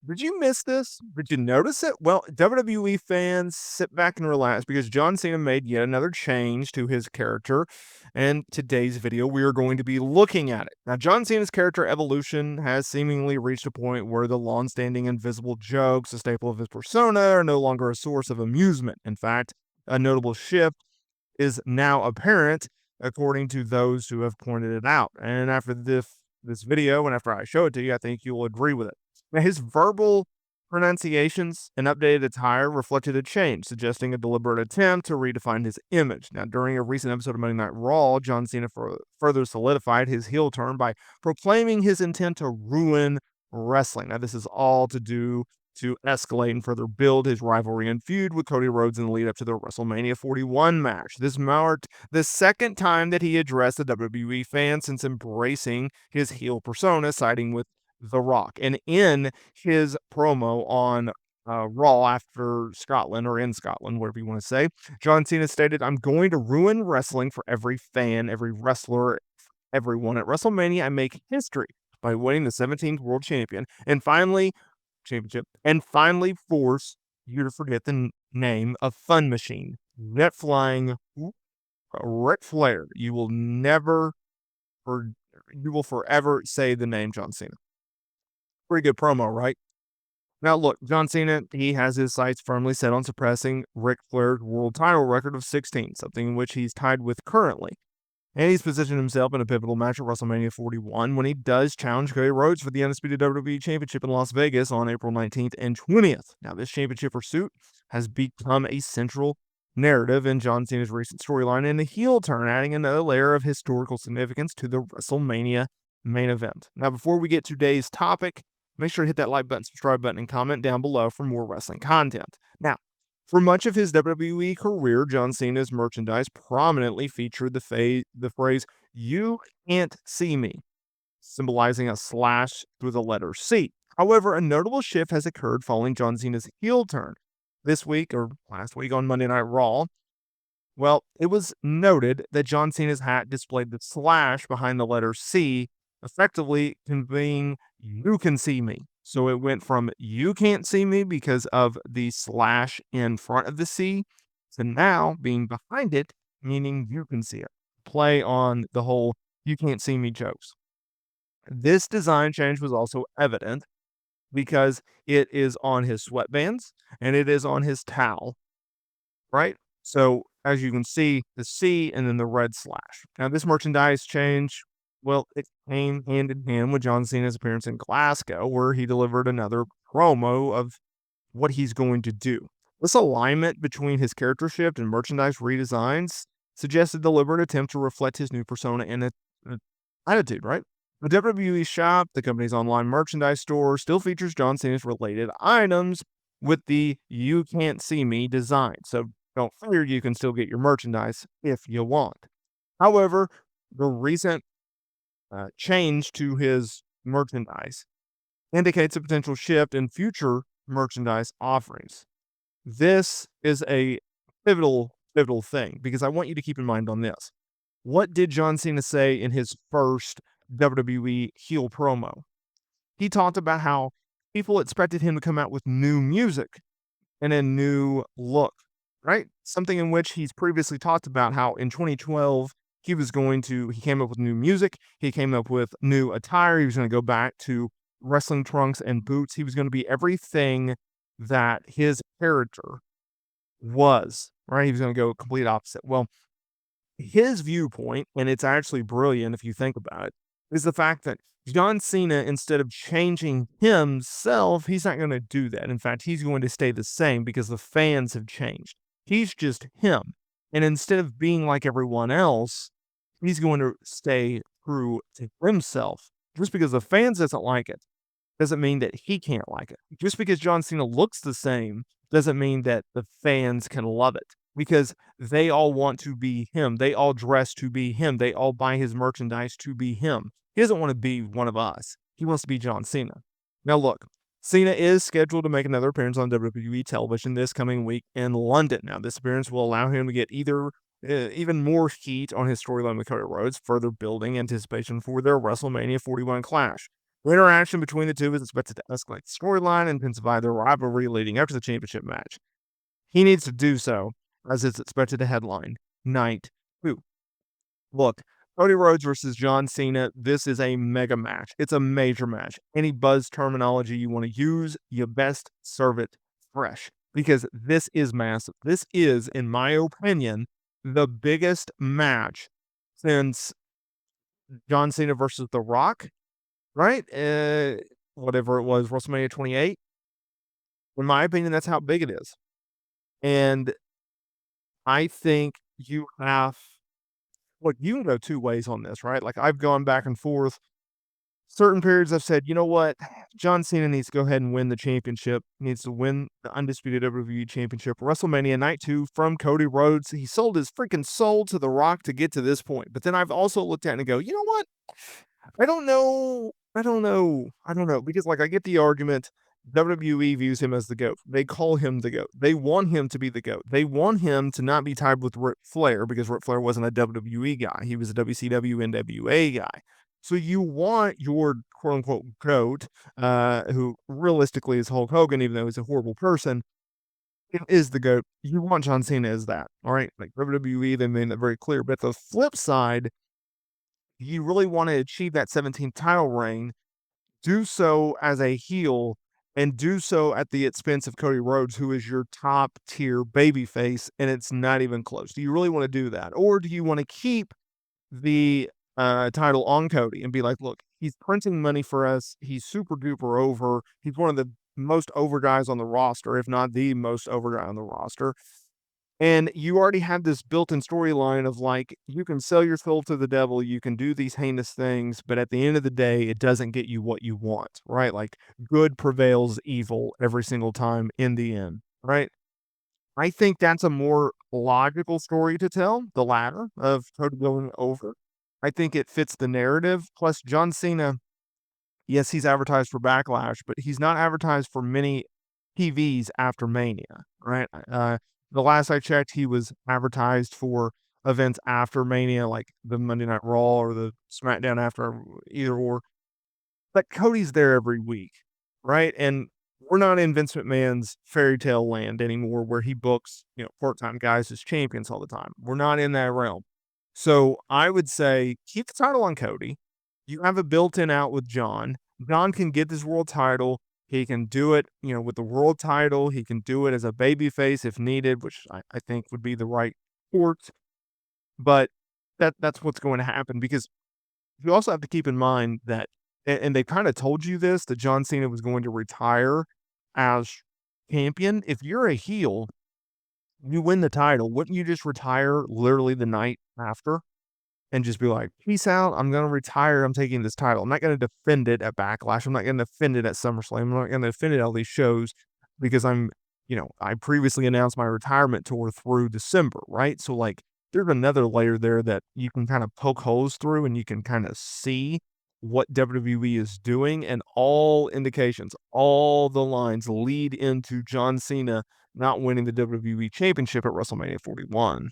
Did you miss this? Did you notice it? Well, WWE fans, sit back and relax because John Cena made yet another change to his character. And today's video, we are going to be looking at it. Now, John Cena's character evolution has seemingly reached a point where the long-standing invisible jokes, a staple of his persona, are no longer a source of amusement. In fact, a notable shift is now apparent, according to those who have pointed it out. And after this video, and after I show it to you, I think you'll agree with it. Now, his verbal pronunciations and updated attire reflected a change, suggesting a deliberate attempt to redefine his image. Now, during a recent episode of Monday Night Raw, John Cena further solidified his heel turn by proclaiming his intent to ruin wrestling. Now, this is all to escalate and further build his rivalry and feud with Cody Rhodes in the lead up to the WrestleMania 41 match. This marked the second time that he addressed the WWE fans since embracing his heel persona, siding with The Rock. And in his promo on Raw after Scotland, or in Scotland, whatever you want to say, John Cena stated, "I'm going to ruin wrestling for every fan, every wrestler, everyone. At WrestleMania, I make history by winning the 17th World Championship, and finally force you to forget the name of Fun Machine, Net Flying Ric Flair. For, you will forever say the name John Cena." Pretty good promo, right? Now, look, John Cena, he has his sights firmly set on suppressing Ric Flair's world title record of 16, something in which he's tied with currently. And he's positioned himself in a pivotal match at WrestleMania 41 when he does challenge Cody Rhodes for the undisputed WWE Championship in Las Vegas on April 19th and 20th. Now, this championship pursuit has become a central narrative in John Cena's recent storyline and a heel turn, adding another layer of historical significance to the WrestleMania main event. Now, before we get to today's topic, make sure to hit that like button, subscribe button, and comment down below for more wrestling content. Now, for much of his WWE career, John Cena's merchandise prominently featured the phrase, "You can't see me," symbolizing a slash through the letter C. However, a notable shift has occurred following John Cena's heel turn. This week, or last week on Monday Night Raw, well, it was noted that John Cena's hat displayed the slash behind the letter C, effectively conveying "you can see me." So it went from "you can't see me" because of the slash in front of the C to now being behind it, meaning you can see it. Play on the whole "you can't see me" jokes. This design change was also evident because it is on his sweatbands and it is on his towel, right? So as you can see, the C and then the red slash. Now, this merchandise change, well, it came hand in hand with John Cena's appearance in Glasgow, where he delivered another promo of what he's going to do. This alignment between his character shift and merchandise redesigns suggests a deliberate attempt to reflect his new persona and attitude, right? The WWE shop, the company's online merchandise store, still features John Cena's related items with the "you can't see me" design. So don't fear, you can still get your merchandise if you want. However, the recent change to his merchandise indicates a potential shift in future merchandise offerings. This is a pivotal thing because I want you to keep in mind on this. What did John Cena say in his first WWE heel promo? He talked about how people expected him to come out with new music and a new look, right? Something in which he's previously talked about how in 2012 he came up with new music, he came up with new attire, he was going to go back to wrestling trunks and boots. He was going to be everything that his character was, right? He was going to go complete opposite. Well, his viewpoint, and it's actually brilliant if you think about it, is the fact that John Cena, instead of changing himself, he's not going to do that. In fact, he's going to stay the same because the fans have changed. He's just him. And instead of being like everyone else, he's going to stay true to himself. Just because the fans doesn't like it doesn't mean that he can't like it. Just because John Cena looks the same doesn't mean that the fans can love it because they all want to be him. They all dress to be him. They all buy his merchandise to be him. He doesn't want to be one of us. He wants to be John Cena. Now, look, Cena is scheduled to make another appearance on WWE television this coming week in London. Now, this appearance will allow him to get even more heat on his storyline with Cody Rhodes, further building anticipation for their WrestleMania 41 clash. Interaction between the two is expected to escalate the storyline and intensify their rivalry leading up to the championship match. He needs to do so, as it's expected to headline Night 2. Look, Cody Rhodes versus John Cena, this is a mega match. It's a major match. Any buzz terminology you want to use, you best serve it fresh because this is massive. This is, in my opinion, the biggest match since John Cena versus The Rock, right? Whatever it was, WrestleMania 28. In my opinion, that's how big it is. And I think you have, look, you can go two ways on this, right? Like I've gone back and forth. Certain periods I've said, you know what? John Cena needs to go ahead and win the championship. He needs to win the undisputed WWE championship. WrestleMania Night 2 from Cody Rhodes. He sold his freaking soul to The Rock to get to this point. But then I've also looked at it and go, you know what? I don't know. Because like I get the argument. WWE views him as the GOAT. They call him the GOAT. They want him to be the GOAT. They want him to not be tied with Ric Flair because Ric Flair wasn't a WWE guy. He was a WCW NWA guy. So you want your quote unquote GOAT, who realistically is Hulk Hogan, even though he's a horrible person, is the GOAT. You want John Cena as that. All right. Like WWE, they made that very clear. But the flip side, you really want to achieve that 17th title reign, do so as a heel and do so at the expense of Cody Rhodes, who is your top tier babyface, and it's not even close. Do you really want to do that? Or do you want to keep the title on Cody and be like, look, he's printing money for us. He's super duper over. He's one of the most over guys on the roster, if not the most over guy on the roster. And you already have this built-in storyline of like, you can sell your soul to the devil, you can do these heinous things, but at the end of the day, it doesn't get you what you want, right? Like good prevails evil every single time in the end, right? I think that's a more logical story to tell, the latter of Cody going over. I think it fits the narrative. Plus, John Cena, yes, he's advertised for Backlash, but he's not advertised for many TVs after Mania, right? The last I checked, he was advertised for events after Mania, like the Monday Night Raw or the SmackDown after, either or. But Cody's there every week, right? And we're not in Vince McMahon's fairy tale land anymore where he books, part-time guys as champions all the time. We're not in that realm. So I would say keep the title on Cody. You have a built-in out with John. John can get this world title. He can do it, with the world title. He can do it as a babyface if needed, which I think would be the right course. But that's what's going to happen because you also have to keep in mind that, and they kind of told you this, that John Cena was going to retire as champion. If you're a heel, you win the title. Wouldn't you just retire literally the night after? And just be like, peace out. I'm going to retire. I'm taking this title. I'm not going to defend it at Backlash. I'm not going to defend it at SummerSlam. I'm not going to defend it at all these shows because I previously announced my retirement tour through December, right? So like there's another layer there that you can kind of poke holes through and you can kind of see what WWE is doing, and all indications, all the lines lead into John Cena not winning the WWE championship at WrestleMania 41.